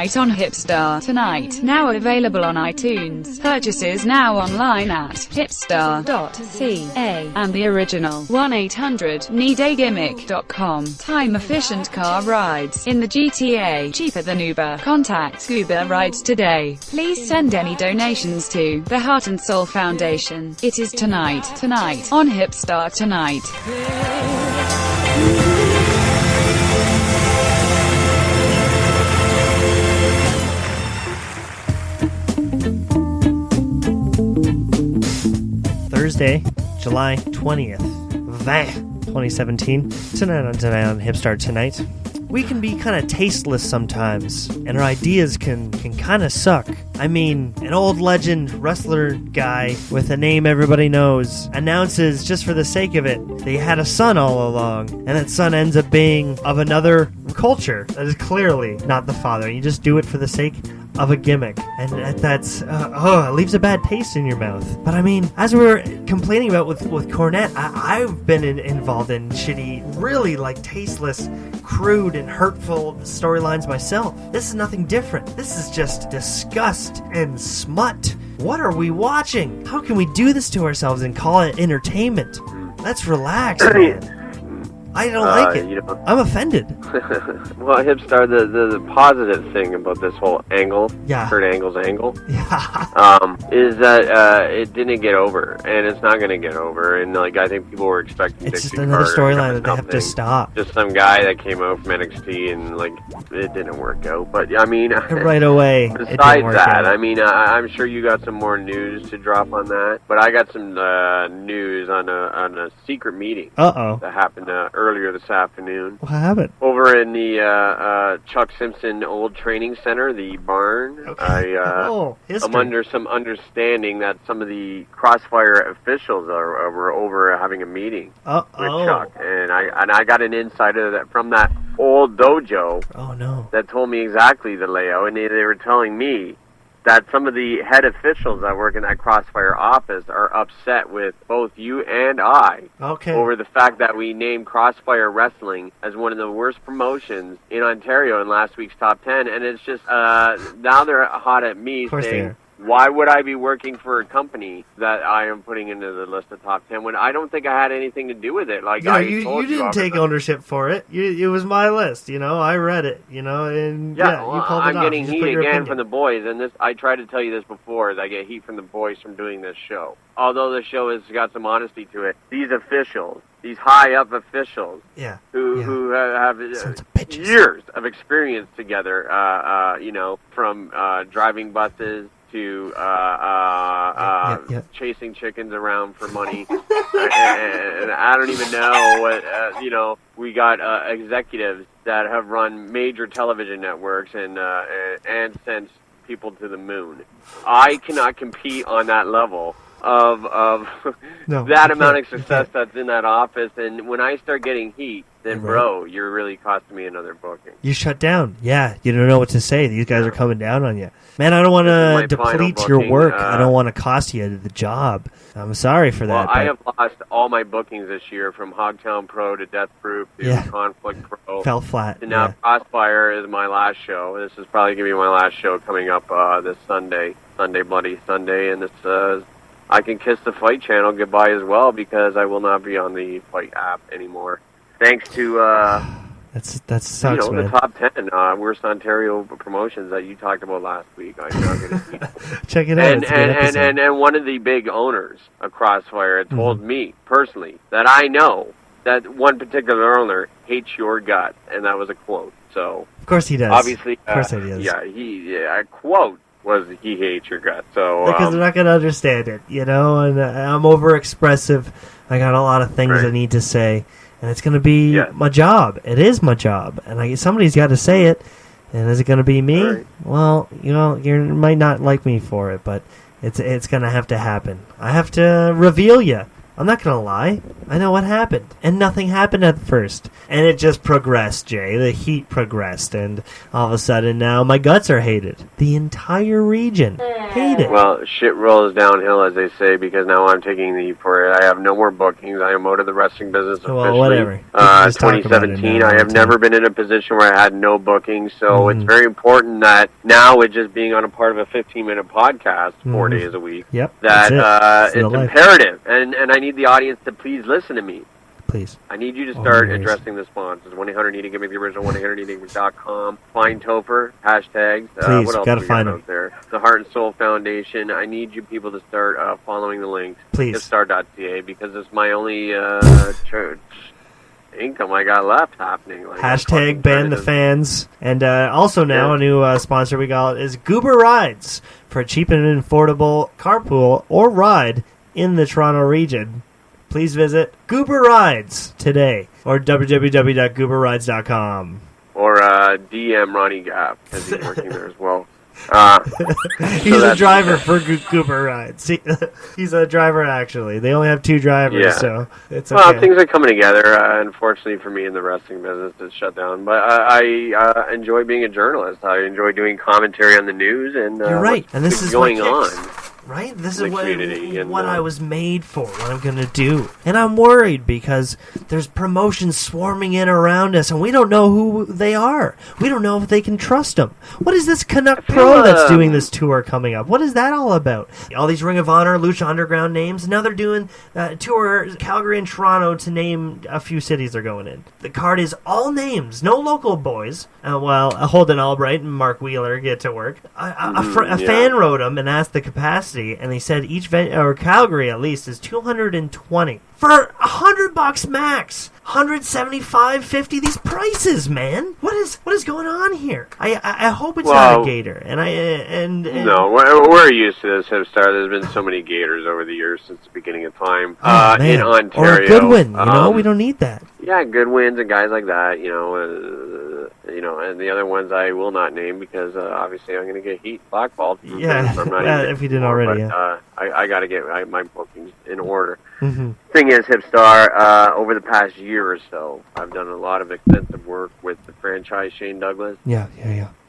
Tonight on Hipstar Tonight, now available on iTunes. Purchases now online at hipstar.ca and the original 1-800-NEED-A-GIMMICK.com. Time-efficient car rides in the GTA, cheaper than Uber. Contact Uber Rides today. Please send any donations to the Heart and Soul Foundation. It is tonight on Hipstar Tonight. Thursday, July 20th, 2017. Tonight on Hipstar Tonight. We can be kind of tasteless sometimes, and our ideas can kind of suck. I mean, an old legend wrestler guy with a name everybody knows announces, just for the sake of it, they had a son all along, and that son ends up being of another culture that is clearly not the father. You just do it for the sake of a gimmick, and that's it leaves a bad taste in your mouth. But I mean, as we were complaining about with Cornette, I've been involved in shitty, really like tasteless, crude and hurtful storylines myself. This is nothing different. This is just disgust and smut. What are we watching? How can we do this to ourselves and call it entertainment? Let's relax, man. I don't like it. I'm offended. Well, Hipstar, the positive thing about this whole angle, Kurt Angle's angle, is that it didn't get over, and it's not going to get over. And like I think people were expecting it's just another storyline that they have to stop. Just some guy that came out from NXT, and like it didn't work out. But I mean, right away. Besides that, I mean, I'm sure you got some more news to drop on that. But I got some news on a secret meeting that happened earlier this afternoon. What happened? Over in the Chuck Simpson Old Training Center, the barn. Okay. I'm under some understanding that some of the Crossfire officials were over having a meeting with Chuck, and I got an insider from that old dojo. Oh no! That told me exactly the layout, and they were telling me that some of the head officials that work in that Crossfire office are upset with both you and I over the fact that we named Crossfire Wrestling as one of the worst promotions in Ontario in last week's Top 10, and it's just, now they're hot at me saying, why would I be working for a company that I am putting into the list of top 10 when I don't think I had anything to do with it? Like, you didn't take ownership for it. It was my list, I read it, and you called it I'm getting heat again from the boys, and this I tried to tell you this before, is I get heat from the boys from doing this show. Although the show has got some honesty to it, these officials, these high-up officials who have years of experience together, from driving buses to chasing chickens around for money, and I don't even know what we got executives that have run major television networks and sent people to the moon. I cannot compete on that level of that amount of success that's in that office, and when I start getting heat, then bro, you're really costing me another booking. You shut down. Yeah, you don't know what to say. These guys are coming down on you. Man, I don't want to deplete your work. I don't want to cost you the job. I'm sorry for that. Well, I have lost all my bookings this year, from Hogtown Pro to Death Proof to Conflict Pro. Fell flat. And now Crossfire is my last show. This is probably going to be my last show coming up this Sunday, Bloody Sunday, and it's I can kiss the Fight channel goodbye as well, because I will not be on the Fight app anymore. Thanks to that sucks, man. The top 10 worst Ontario promotions that you talked about last week. I'm not going to check it out. And one of the big owners of Crossfire had told me personally that I know that one particular owner hates your gut, and that was a quote. So of course he does. Obviously, of course he does. Yeah, a quote was he hates your gut. So because they're not going to understand it, and I'm overexpressive. I got a lot of things I need to say, and it's going to be my job. It is my job, and somebody's got to say it. And is it going to be me? Right. Well, you might not like me for it, but it's going to have to happen. I have to reveal you I'm not going to lie. I know what happened. And nothing happened at first. And it just progressed, Jay. The heat progressed. And all of a sudden now my guts are hated. The entire region hated. Well, shit rolls downhill, as they say, because now I'm taking the heat for it. I have no more bookings. I am out of the wrestling business officially. Well, whatever. 2017, I have never been in a position where I had no bookings. So it's very important that now with just being on a part of a 15-minute podcast 4 days a week, that it's imperative. And I need the audience to please listen to me. Please. I need you to start addressing the sponsors. 1-800-ENIGMA, the original 1-800-ENIGMA.com. Find Topher, hashtags. Please, what else gotta we find got them out there? The Heart and Soul Foundation. I need you people to start following the links. Please. Hipstar.ca, because it's my only church income I got left happening. Like, hashtag ban the fans. And also now a new sponsor we got is Goober Rides for a cheap and affordable carpool or ride in the Toronto region. Please visit Goober Rides today or www.gooberrides.com. Or DM Ronnie Gap, because he's working there as well. He's a driver for Goober Rides. He's a driver, actually. They only have 2 drivers, so it's okay. Well, things are coming together. Unfortunately for me in the wrestling business, it's shut down. But I enjoy being a journalist. I enjoy doing commentary on the news and you're right. And this is going on. Right? This is what I was made for, what I'm going to do. And I'm worried because there's promotions swarming in around us, and we don't know who they are. We don't know if they can trust them. What is this Canuck Pro that's doing this tour coming up? What is that all about? All these Ring of Honor, Lucha Underground names, and now they're doing tour Calgary and Toronto to name a few cities they're going in. The card is all names, no local boys. Holden Albright and Mark Wheeler get to work. A fan wrote them and asked the capacity, and they said each Calgary at least is 220 for $100 max. 175, 50. These prices, man. What is going on here? I hope it's not a gator. And no, we're used to this, Hipstar. There's been so many gators over the years since the beginning of time. In Ontario, or a Goodwin. We don't need that. Yeah, Goodwins and guys like that. And the other ones I will not name because obviously I'm going to get heat blackballed. Yeah, if you didn't already. I got to get my bookings in order. Mm-hmm. Thing is, Hipstar, over the past year or so, I've done a lot of extensive work with the franchise Shane Douglas. Yeah.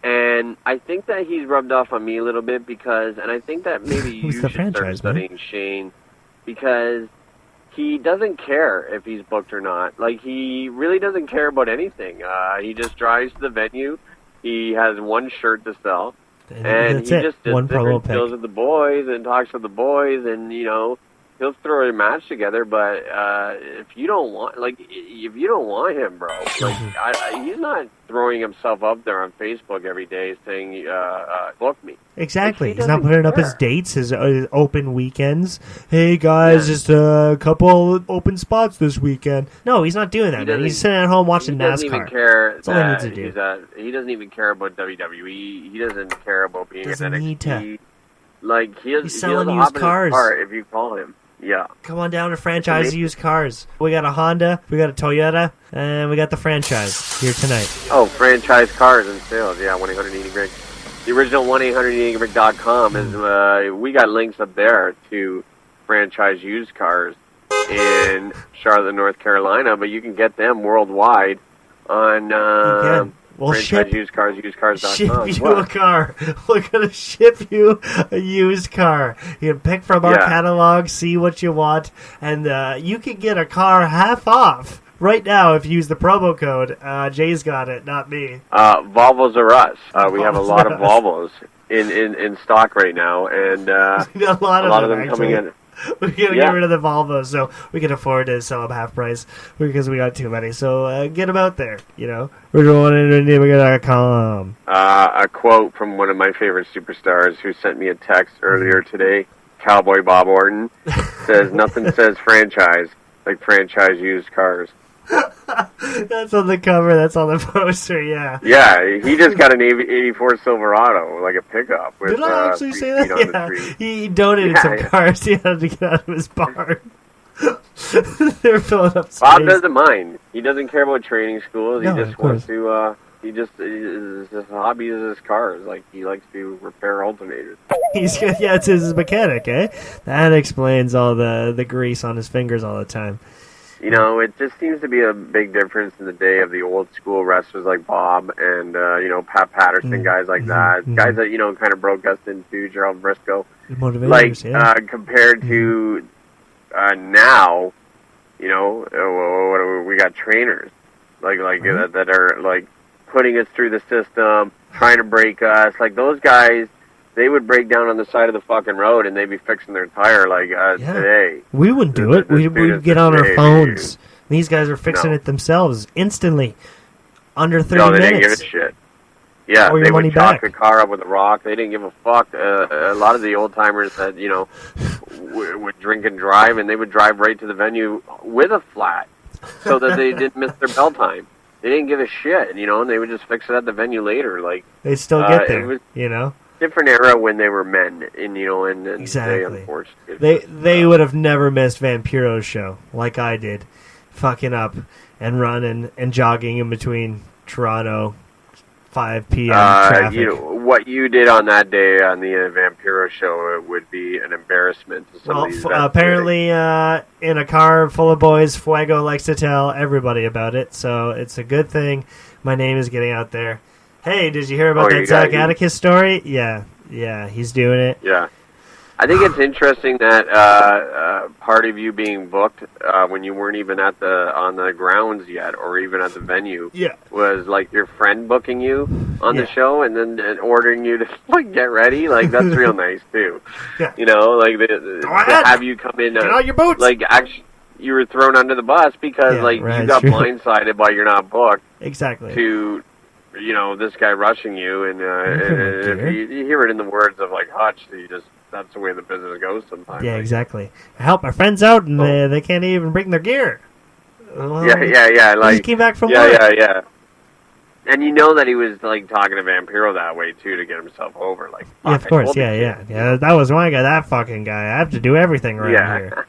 And I think that he's rubbed off on me a little bit and I think that maybe you should start studying Shane because he doesn't care if he's booked or not. Like, he really doesn't care about anything. He just drives to the venue. He has one shirt to sell. And he just does different deals with the boys and talks with the boys and, he'll throw a match together, but if you don't want him, bro, he's not throwing himself up there on Facebook every day saying, book me. Exactly. He's not putting up his dates, his open weekends. Hey, guys, just a couple open spots this weekend. No, he's not doing that, man. He's sitting at home watching NASCAR. He doesn't even care. That's all he needs to do. He doesn't even care about WWE. He doesn't care about being at NXT. He's selling used cars. If you call him. Yeah. Come on down to franchise used cars. We got a Honda, we got a Toyota, and we got the franchise here tonight. Oh, franchise cars and sales. Yeah, 1-800-ENIGMA. The original 1-800-ENIGMA.com is, we got links up there to franchise used cars in Charlotte, North Carolina, but you can get them worldwide on franchise used-cars.com. Ship you a car. We're going to ship you a used car. You can pick from our catalog, see what you want, and you can get a car half off right now if you use the promo code. Jay's got it, not me. Volvos are us. We have a lot of Volvos in stock right now, and a lot of them coming in. We gotta get rid of the Volvo so we can afford to sell them half price because we got too many. So get them out there, We're going into .com. A quote from one of my favorite superstars who sent me a text earlier today, Cowboy Bob Orton, says, "Nothing says franchise like franchise used cars." That's on the cover. That's on the poster. Yeah. Yeah, he just got an '84 Silverado, like a pickup. With, Did I actually say that? Yeah. He donated some cars. He had to get out of his barn. They're filling up space. Bob doesn't mind. He doesn't care about training schools. He just wants to his hobby is his cars. Like, he likes to repair alternators. It's his mechanic, eh? That explains all the grease on his fingers all the time. You know, it just seems to be a big difference in the day of the old school wrestlers like Bob and, Pat Patterson, guys like that. Guys that, kind of broke us into Gerald Briscoe. Motivators, compared to now, we got trainers that are, like, putting us through the system, trying to break us. Like, those guys, they would break down on the side of the fucking road and they'd be fixing their tire today. We wouldn't do it. We'd get on our phones. These guys are fixing it themselves instantly. Under 30 minutes. No, they didn't give a shit. Yeah, they would chalk the car up with a rock. They didn't give a fuck. A lot of the old-timers that, would drink and drive, and they would drive right to the venue with a flat so that they didn't miss their bell time. They didn't give a shit, and they would just fix it at the venue later. Like, they'd still get there, different era when they were men, and exactly. They would have never missed Vampiro's show like I did, fucking up and running and jogging in between Toronto, 5 p.m. traffic. What you did on that day on the Vampiro show would be an embarrassment to some of these apparently, in a car full of boys, Fuego likes to tell everybody about it, so it's a good thing my name is getting out there. Hey, did you hear about that Zach Atticus story? Yeah, he's doing it. Yeah. I think it's interesting that part of you being booked when you weren't even on the grounds yet, or even at the venue, was like your friend booking you on the show and then ordering you to get ready. Like, that's real nice too. Yeah. To have you come in. Get out your boots. Like, actually, you were thrown under the bus because you got blindsided by you're not booked. Exactly. To this guy rushing you, and if you hear it in the words of like Hutch, that's the way the business goes sometimes. Yeah, exactly. I help my friends out, and they can't even bring their gear. Yeah. Like, he came back from work. Yeah. And that he was like talking to Vampiro that way too to get himself over. Like, yeah, of course, yeah. That was my guy. That fucking guy. I have to do everything around here.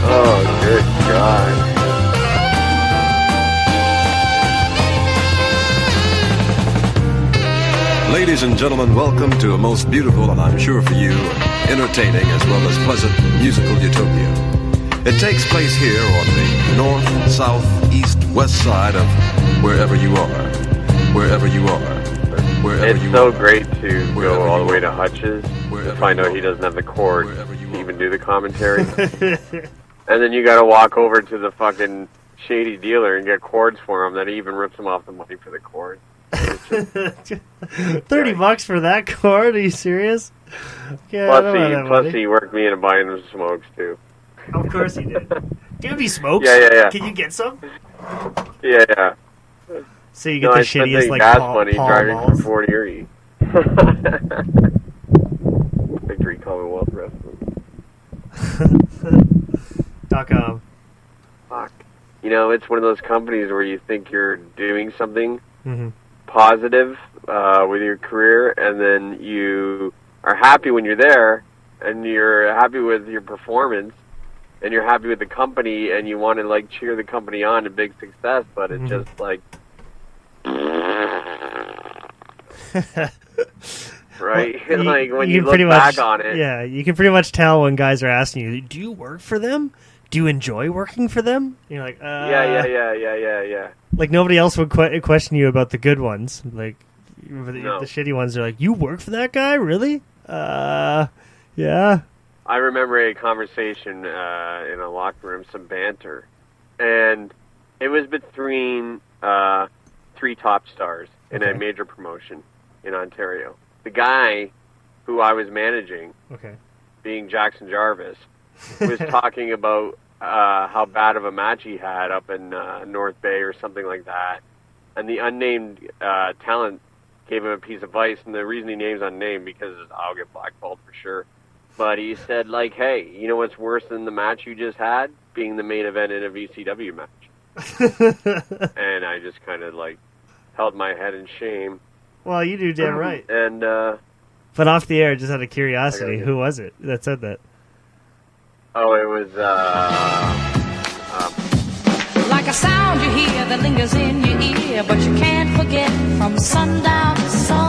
Oh, good God. Ladies and gentlemen, welcome to a most beautiful and I'm sure for you, entertaining as well as pleasant musical utopia. It takes place here on the north, south, east, west side of wherever you are. It's so great to go all the way to Hutch's to find out he doesn't have the cord to even do the commentary. And then you gotta walk over to the fucking shady dealer and get cords for him that he even rips him off the money for the cord. $30 for that cord? Are you serious? Plus he worked me into buying some smokes too. Of course he did. Do you have any smokes? Yeah. Can you get some? Yeah. So you get the shittiest like gas money driving balls. from Fort Erie. Victory Commonwealth Wrestling. .com. Fuck. It's one of those companies where you think you're doing something positive with your career, and then you are happy when you're there, and you're happy with your performance, and you're happy with the company, and you want to like cheer the company on to big success, but it's just like right. Well, like when you look back on it, yeah, you can pretty much tell when guys are asking you, "Do you work for them? Do you enjoy working for them?" And you're like, yeah. Like, nobody else would question you about the good ones. Like, the shitty ones are like, "You work for that guy? Really?" Yeah. I remember a conversation in a locker room, some banter, and it was between 3 top stars in a major promotion in Ontario. The guy who I was managing, being Jackson Jarvis, was talking about how bad of a match he had up in North Bay or something like that. And the unnamed talent gave him a piece of advice, and the reason he names unnamed because I'll get blackballed for sure. But he said, like, hey, you know what's worse than the match you just had? Being the main event in a VCW match. And I just kind of, like, held my head in shame. Well, you do damn right. And but off the air, just out of curiosity, who was it that said that? Oh, it was Like like a sound you hear that lingers in your ear, but you can't forget from sundown to sundown.